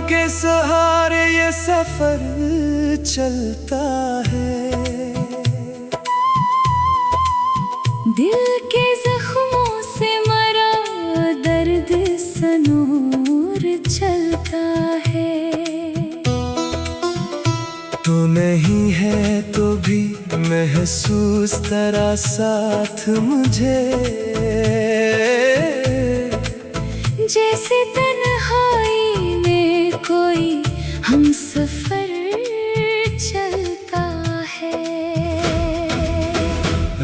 के सहारे ये सफर चलता है। दिल के जख्मों से मरा दर्द सनूर चलता है। तू नहीं है तो भी महसूस तेरा साथ मुझे, जैसे तन्हाई में कोई हम सफर चलता है।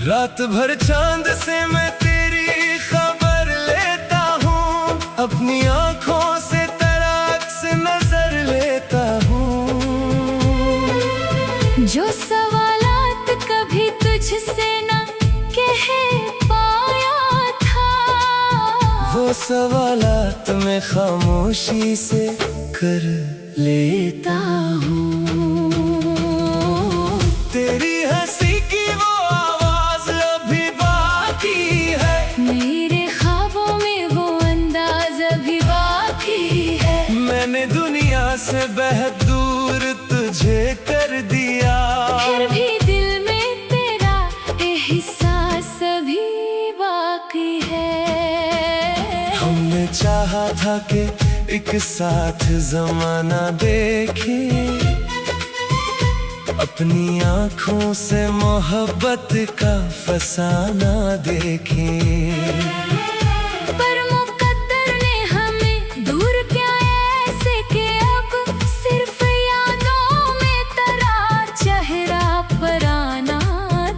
रात भर चांद से मैं तेरी खबर लेता हूँ, अपनी आँखों से तेरा अक्स नजर लेता हूँ। जो सवालात कभी तुझसे न कह पाया था, वो सवालात मैं खामोशी से कर लेता हूँ। तेरी हंसी की वो आवाज अभी बाकी है, मेरे ख्वाबों में वो अंदाज अभी बाकी है। मैंने दुनिया से बेहद दूर तुझे कर दिया, फिर भी दिल में तेरा एहसास अभी बाकी है। हमने चाहा था कि एक साथ जमाना देखे, अपनी आँखों से मोहब्बत का फसाना देखे। पर मुकद्दर ने हमें दूर किया ऐसे कि अब सिर्फ यादों में तेरा चेहरा पराना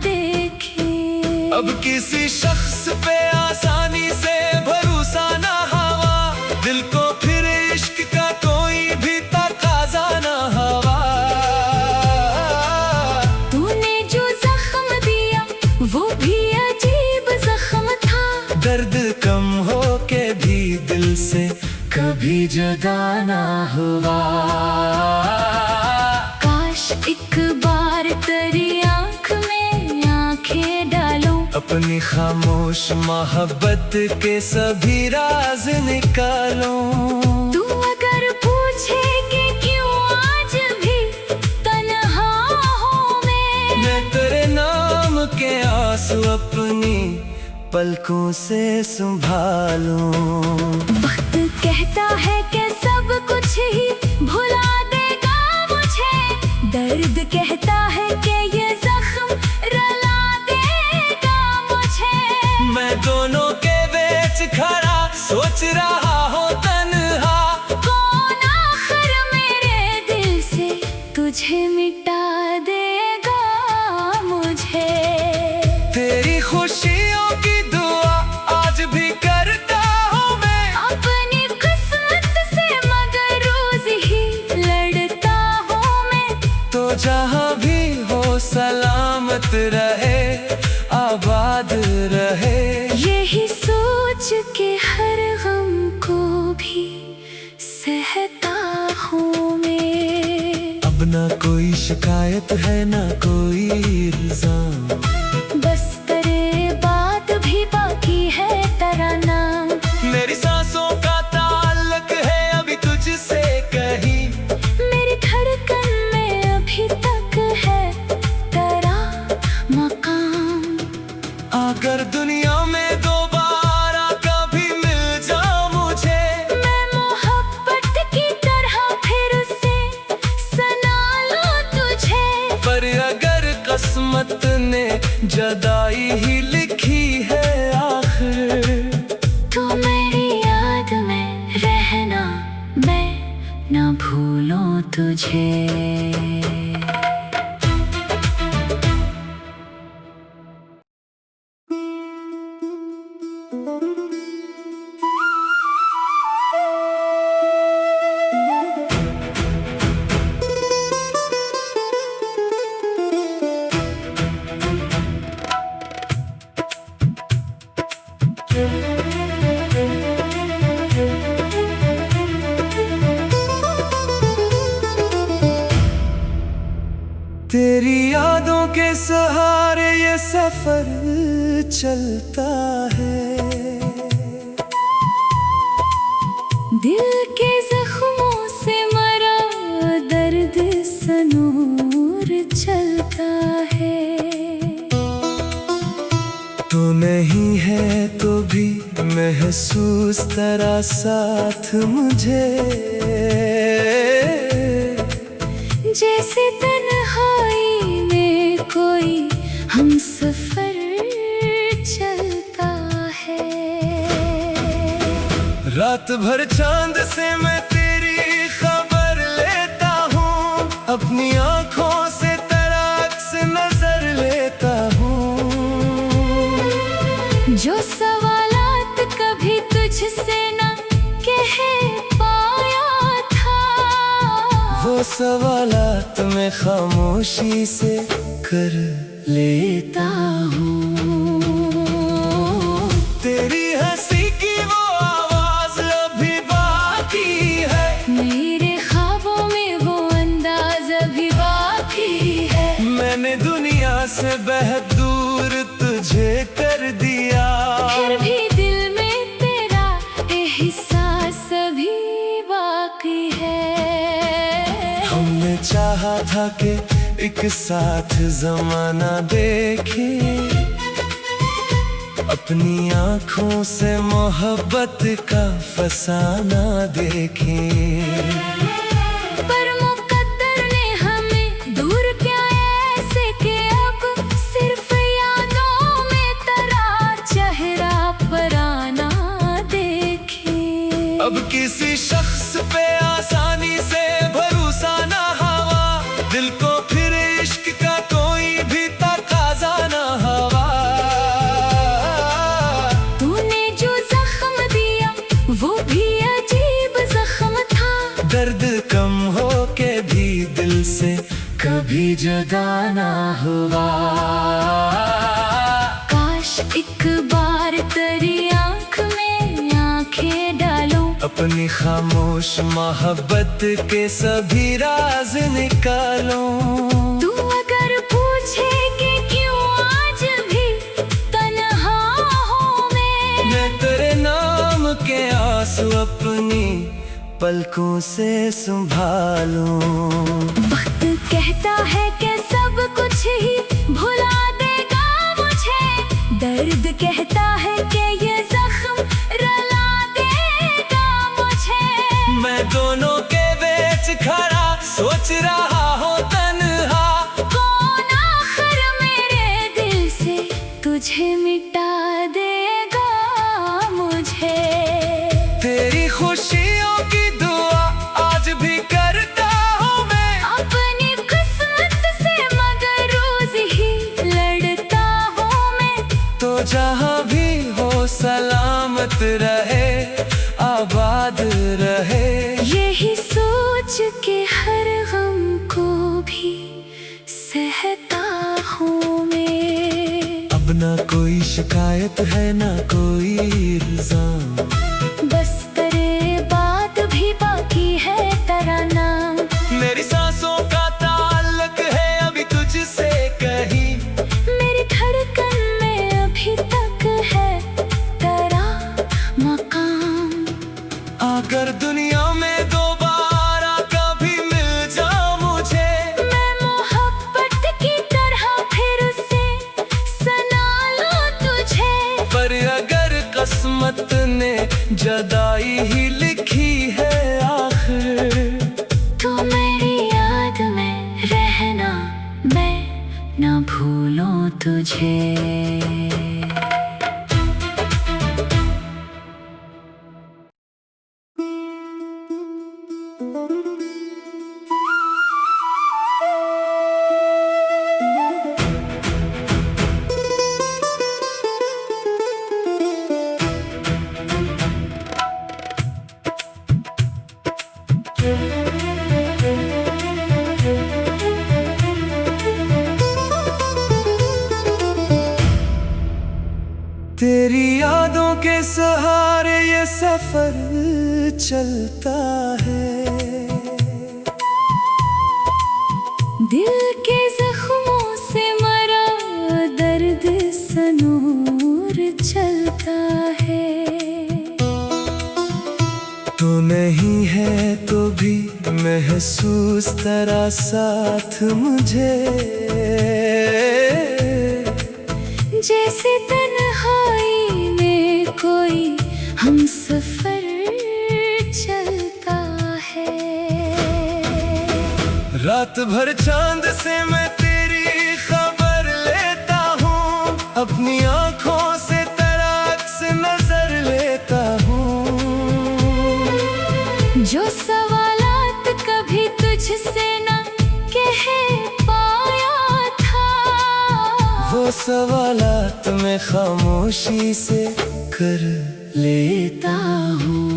देखे। अब किसी शख्स पे आसानी से भरोसा ना हवा, दिल को फिर इश्क का कोई भी तकाजा ना हवा। तूने जो जख्म दिया वो भी अजीब जख्म था, दर्द कम हो के भी दिल से कभी जुदा ना हुआ। काश एक बार तेरी आँख में आँखें डालूं, अपनी खामोश मोहब्बत के सभी राज निकालूं। तू अगर पूछे कि क्यों आज भी तन्हा हूँ मैं तेरे नाम के आंसू अपनी पलकों से संभालूं। वक्त कहता है कि सब कुछ ही भुला देगा मुझे, दर्द कहता है कि ये जख्म रुला देगा मुझे। मैं दोनों के बीच खड़ा सोच रहा हूँ तन्हा, कौन आखिर मेरे दिल से तुझे मिटा देगा मुझे। तेरी खुशियों की दुआ आज भी करता हूँ मैं, अपनी किस्मत से मगर रोज ही लड़ता हूँ मैं। तो जहाँ भी हो सलामत रहे, आबाद रहे। यही सोच के हर गम को भी सहता हूँ मैं। अब ना कोई शिकायत है ना कोई इल्जाम, बस तेरे बात भी बाकी है तेरा नाम। मेरी सांसों का ताल्लुक है अभी तुझसे कहीं, मेरी धड़कन में अभी तक है तेरा मकाम। अगर दुनिया में दोबारा कभी मिल जा मुझे, मैं मोहब्बत की तरह फिर से सना लूं तुझे। पर अगर किस्मत ने जुदाई ही लिखी है आखिर, तो मेरी याद में रहना, मैं न भूलूं तुझे। तेरी यादों के सहारे ये सफर चलता है। दिल के जख्मों से सनूर चलता है। तू नहीं है तो भी महसूस तेरा साथ मुझे, जैसे तन्हाई में कोई हमसफर चलता है। रात भर चांद से मैं तेरी खबर लेता हूँ, अपनी आँखों से तेरा अक्स नजर लेता हूँ। जो सवालात कभी तुझसे न कह पाया था, वो सवालात मैं खामोशी से कर लेता हूँ। तेरी हंसी की वो आवाज अभी बाकी है, मेरे ख्वाबों में वो अंदाज अभी बाकी है। मैंने दुनिया से बेहद दूर तुझे कर दिया, फिर भी दिल में तेरा एहसास अभी बाकी है। हमने चाहा था कि एक साथ जमाना देखे, अपनी आँखों से मोहब्बत का फसाना देखे। पर मुकद्दर ने हमें दूर किया ऐसे कि अब सिर्फ यादों में तेरा चेहरा पराना देखे। अब किसी शख्स पे आसानी से भरोसा ना हवा, दिल को फिर इश्क का कोई भी तकाजा ना हवा। तूने जो जख्म दिया वो भी अजीब जख्म था, दर्द कम हो के भी दिल से कभी जुदा ना हुआ। काश एक बार तेरी आँख में आँखें डालूं, अपनी खामोश मोहब्बत के सभी राज निकालूं। तू अगर पूछे कि क्यों आज भी तन्हा हूँ मैं तेरे नाम के आंसू अपनी पलकों से संभालूं। वक्त कहता है कि सब कुछ ही भुला देगा मुझे, दर्द कहता है कि ये जख्म रुला देगा मुझे। मैं दोनों के बीच खड़ा सोच रहा हूँ तन्हा, कौन आखिर मेरे दिल से तुझे मिटा देगा मुझे। तेरी खुशियों की दुआ आज भी करता हूँ मैं, अपनी किस्मत से मगर रोज ही लड़ता हूँ मैं। तो जहाँ भी हो सलामत रहे, आबाद रहे। यही सोच के हर गम को भी सहता हूँ मैं। अब ना कोई शिकायत है ना कोई इल्जाम, बस तेरे बात भी बाकी है तेरा नाम। मेरी सांसों का ताल्लुक है अभी तुझसे कहीं, मेरी धड़कन में अभी तक है तेरा मकाम। अगर दुनिया में दोबारा कभी मिल जा मुझे, मैं मोहब्बत की तरह फिर से सना लूं तुझे। पर अगर किस्मत ने जदाई ही लिखी है आखिर, तो मेरी याद में रहना मैं न भूलूं तुझे। तेरी यादों के सहारे ये सफर चलता है। दिल के जख्मों से मरा दर्द सनूर चलता है। तू नहीं है तो भी महसूस तेरा साथ मुझे, जैसे तन्हाई में कोई हमसफर चलता है। रात भर चांद से मैं तेरी खबर लेता हूँ, अपनी आंखों से तेरा अक्स नजर लेता हूँ। जो सवालात कभी तुझसे न कह पाया था, वो सवालात मैं खामोशी से कर लेता हूँ।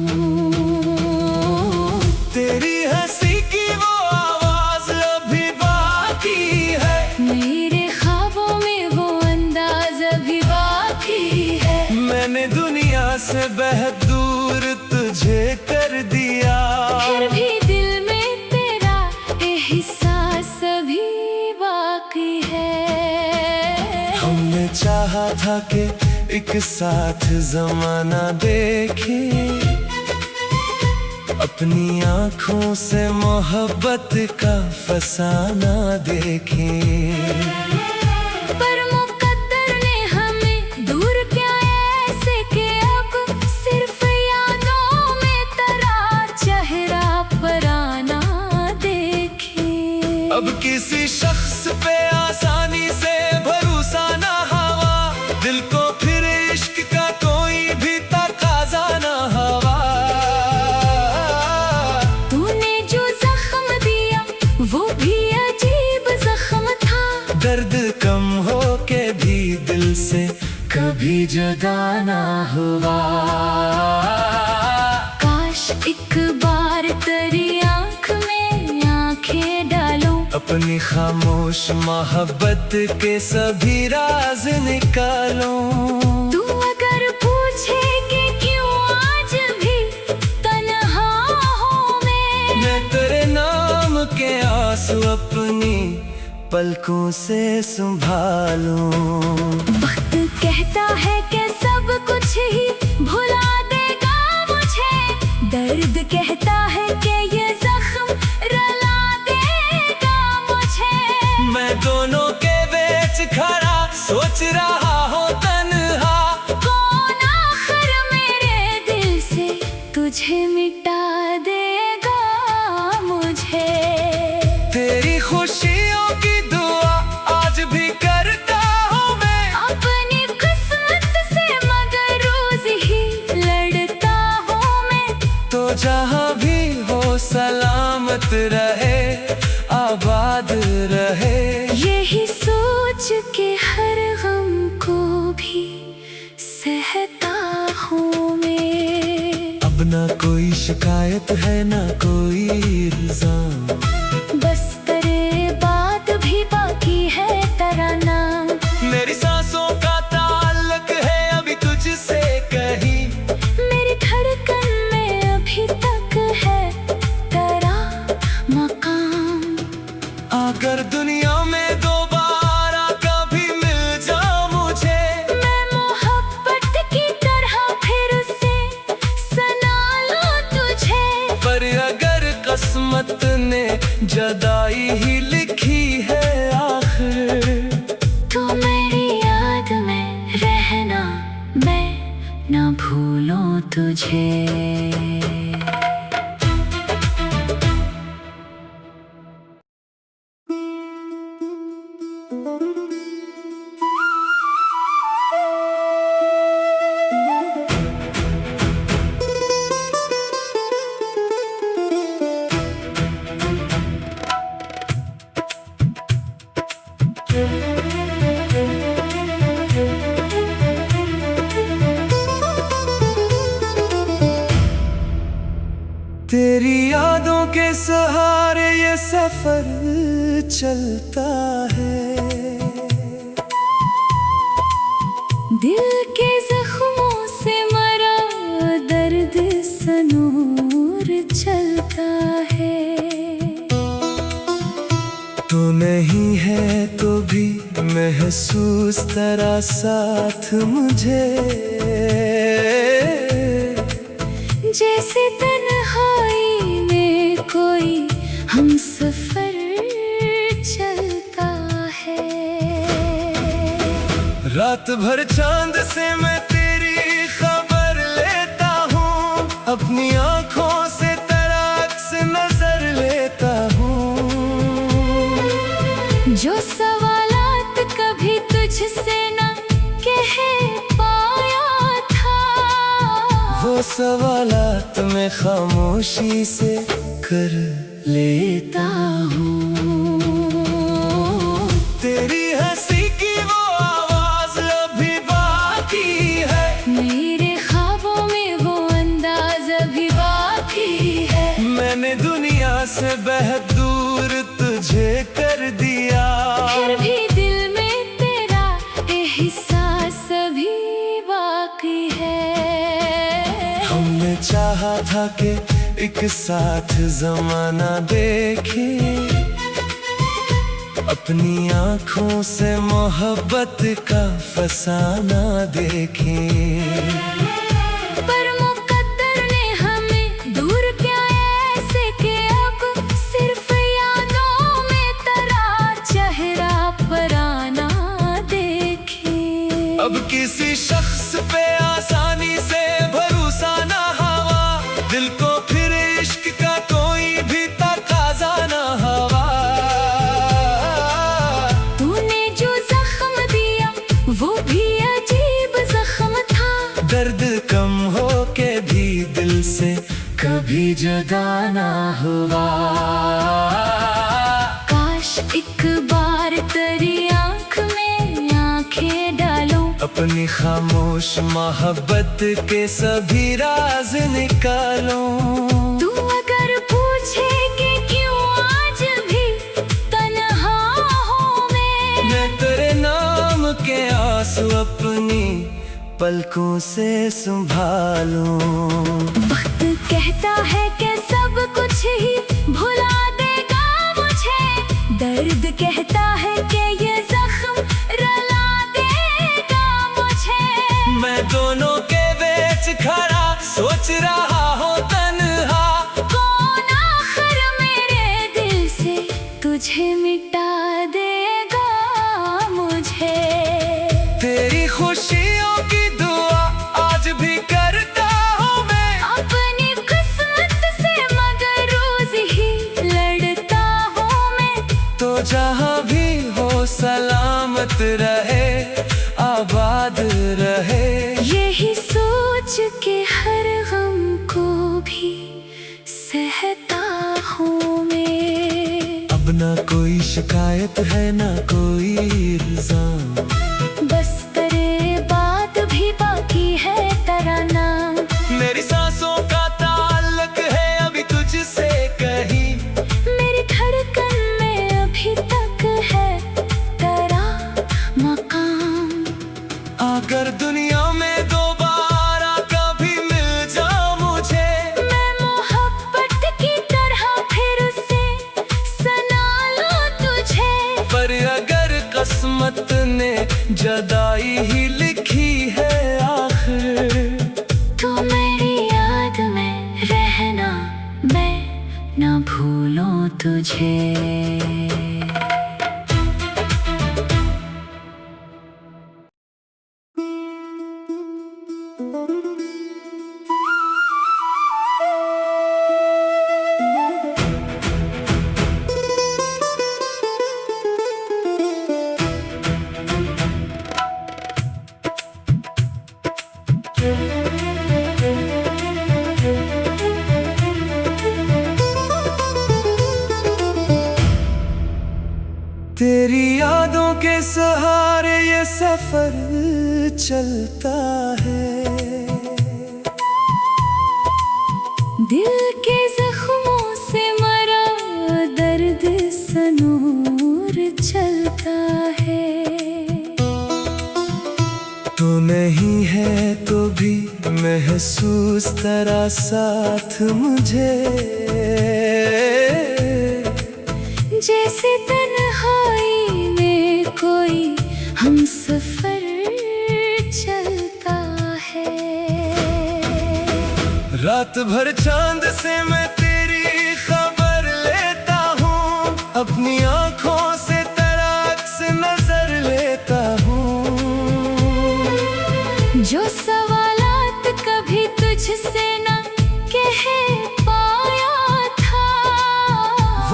तेरी हंसी की वो आवाज अभी बाकी है, मेरे ख्वाबों में वो अंदाज अभी बाकी है। मैंने दुनिया से बेहद दूर तुझे कर दिया, फिर भी दिल में तेरा एहसास अभी बाकी है। हमने चाहा था कि एक साथ जमाना देखे, अपनी आंखों से मोहब्बत का फसाना देखें। पर मुकद्दर ने हमें दूर किया ऐसे कि अब सिर्फ यादों में तेरा चेहरा पराना देखे। अब किसी शख्स पे आसानी से भरोसा ना हवा, दिल को फिर इश्क का कोई भी तकाजा ना हवा। तूने जो जख्म दिया वो भी अजीब जख्म था, दर्द कम हो के भी दिल से कभी जुदा ना हुआ। काश एक बार तेरी आंख में आंखें डालूं, अपनी खामोश मोहब्बत के सभी राज निकालूं। तू अगर पूछे कि क्यों आज भी तन्हा हूँ मैं तेरे नाम के आंसू अपनी पलकों से संभालूं। वक्त कहता है कि सब कुछ ही भुला देगा मुझे, दर्द कहता है कि ये जख्म रुला देगा मुझे। मैं दोनों के बीच खड़ा सोच रहा हूँ तन्हा, कौन आखिर मेरे दिल से तुझे मिटा देगा मुझे। तेरी खुशियों की दुआ आज भी करता हूँ मैं, अपनी किस्मत से मगर रोज ही लड़ता हूँ मैं। तो जहाँ भी हो सलामत रहे, आबाद रहे। यही सोच के हर गम को भी सहता हूँ मैं। अब ना कोई शिकायत है ना कोई इल्जाम, बस तेरे बात भी बाकी है तेरा नाम। मेरी सांसों का ताल्लुक है अभी तुझसे कहीं, मेरी धड़कन में अभी तक है तेरा मकाम। अगर दुनिया में दोबारा कभी मिल जा मुझे, मैं मोहब्बत की तरह फिर से सना लूं तुझे। पर अगर किस्मत ने जुदाई ही लिखी है आखिर, तू मेरी याद में रहना, मैं न भूलूं तुझे। तेरी यादों के सहारे ये सफर चलता है, दिल के जख्मों से मरा दर्द सनूर चलता है। तू नहीं है तो भी महसूस तेरा साथ मुझे, जैसे तन्हाई में कोई रात भर चांद से मैं तेरी खबर लेता हूँ, अपनी आंखों से तेरा अक्स नजर लेता हूँ। जो सवालात कभी तुझसे न कह पाया था, वो सवालात मैं खामोशी से कर लेता हूँ। तेरी हंसी की वो आवाज अभी बाकी है, मेरे ख्वाबों में वो अंदाज अभी बाकी है। मैंने दुनिया से बेहद दूर तुझे कर दिया, फिर भी दिल में तेरा एहसास अभी बाकी है। हमने चाहा था कि एक साथ जमाना देखे, अपनी आंखों से मोहब्बत का फसाना देखें। पर मुकद्दर ने हमें दूर किया ऐसे कि अब सिर्फ यादों में तेरा चेहरा पराना देखे। अब किसी शख्स पे आसानी से भरोसा ना हवा, दिल को फिर इश्क का कोई भी तकाजा ना हवा। तूने जो जख्म दिया वो भी अजीब जख्म था, दर्द कम हो के भी दिल से कभी जुदा ना हुआ। काश एक बार तेरी आंख में आंखें डालूं, अपनी खामोश मोहब्बत के सभी राज निकालूं। तू अगर पूछे कि क्यों आज भी तन्हा हूँ मैं तेरे नाम के आंसू अपनी पलकों से संभालूं। वक्त कहता है कि सब कुछ ही भुला देगा मुझे, दर्द कहता है कि ये जख्म रुला देगा मुझे। मैं दोनों के बीच खड़ा सोच रहा हूँ तन्हा, कौन आखिर मेरे दिल से तुझे मिटा देगा मुझे। तेरी खुशियों की दुआ आज भी करता हूँ मैं, अपनी किस्मत से मगर रोज ही लड़ता हूँ मैं। तो जहाँ भी हो सलामत रहे, आबाद रहे। यही सोच के हर गम को भी सहता हूँ मैं। अब ना कोई शिकायत है ना कोई इल्जाम, बस तेरे बात भी बाकी है तेरा नाम। मेरी सांसों का ताल्लुक है अभी तुझसे कहीं, मेरी धड़कन में अभी तक है तेरा मकाम। अगर दुनिया में दोबारा कभी मिल जा मुझे, मैं मोहब्बत की तरह फिर से सना लूं तुझे। पर अगर किस्मत ने जुदाई ही लिखी है आखिर, तो मेरी याद में रहना मैं न भूलूं तुझे। तेरी यादों के सहारे ये सफर चलता है, दिल के जख्मों से मरा दर्द सनूर चलता है। तू नहीं है तो भी महसूस तेरा साथ मुझे, जैसे तन्हाई में कोई हमसफर चलता है। रात भर चांद से मैं तेरी खबर लेता हूँ, अपनी आंखों से तेरा अक्स नजर लेता हूँ।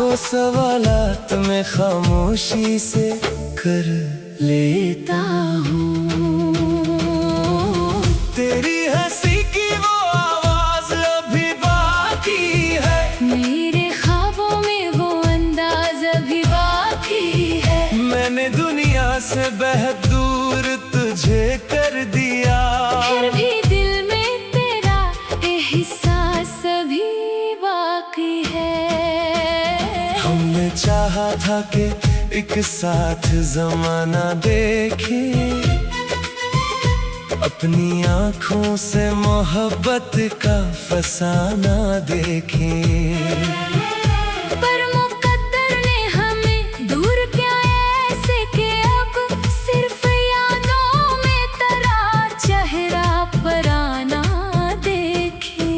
लाखों सवालात मैं खामोशी से कर लेता हूँ। तेरी हंसी की वो आवाज अभी बाकी है, मेरे ख्वाबों में वो अंदाज अभी बाकी है। मैंने दुनिया से बेहद दूर तुझे कर दिया, फिर भी दिल में तेरा एहसास अभी बाकी है। हमने चाहा था कि एक साथ जमाना देखे, अपनी आँखों से मोहब्बत का फसाना देखे। पर मुकद्दर ने हमें दूर किया ऐसे कि अब सिर्फ यादों में तेरा चेहरा पराना देखे।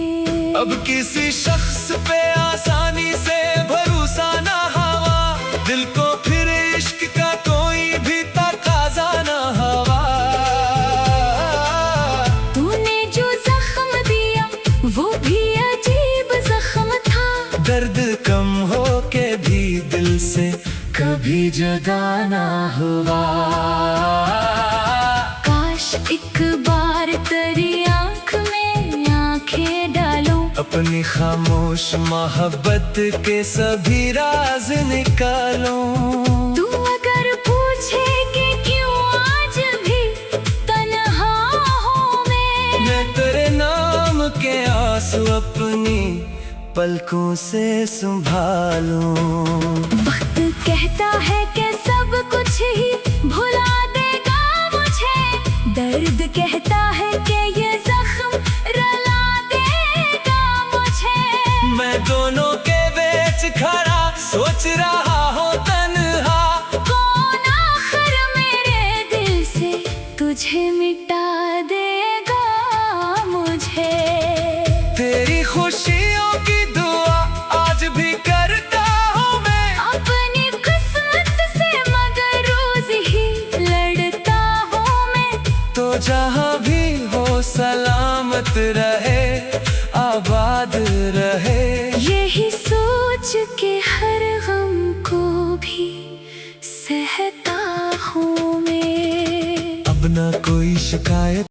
अब किसी शख्स पे आसानी से भरोसा ना हवा, दिल को फिर इश्क का कोई भी तकाजा ना हवा। तूने जो जख्म दिया वो भी अजीब जख्म था, दर्द कम हो के भी दिल से कभी जुदा ना हुआ। काश एक बार तेरी आँख में आँखें डालूं, अपनी खामोश मोहब्बत के सभी राज निकालूं। तू अगर पूछे कि क्यों आज भी तन्हा हूँ मैं तेरे नाम के आंसू अपनी पलकों से संभालूं। वक्त कहता है कि सब कुछ ही भुला देगा मुझे, दर्द कहता है कि ये जख्म रुला देगा मुझे। मैं दोनों के बीच खड़ा सोच रहा हूँ तन्हा, कौन आखिर मेरे दिल से तुझे मिटा देगा मुझे। तेरी खुशियों की दुआ आज भी करता हूँ मैं, अपनी किस्मत से मगर रोज ही लड़ता हूँ मैं। तो जहाँ भी हो सलामत रहे, आबाद रहे, यही सोच के हर गम को भी सहता हूँ मैं। अब ना कोई शिकायत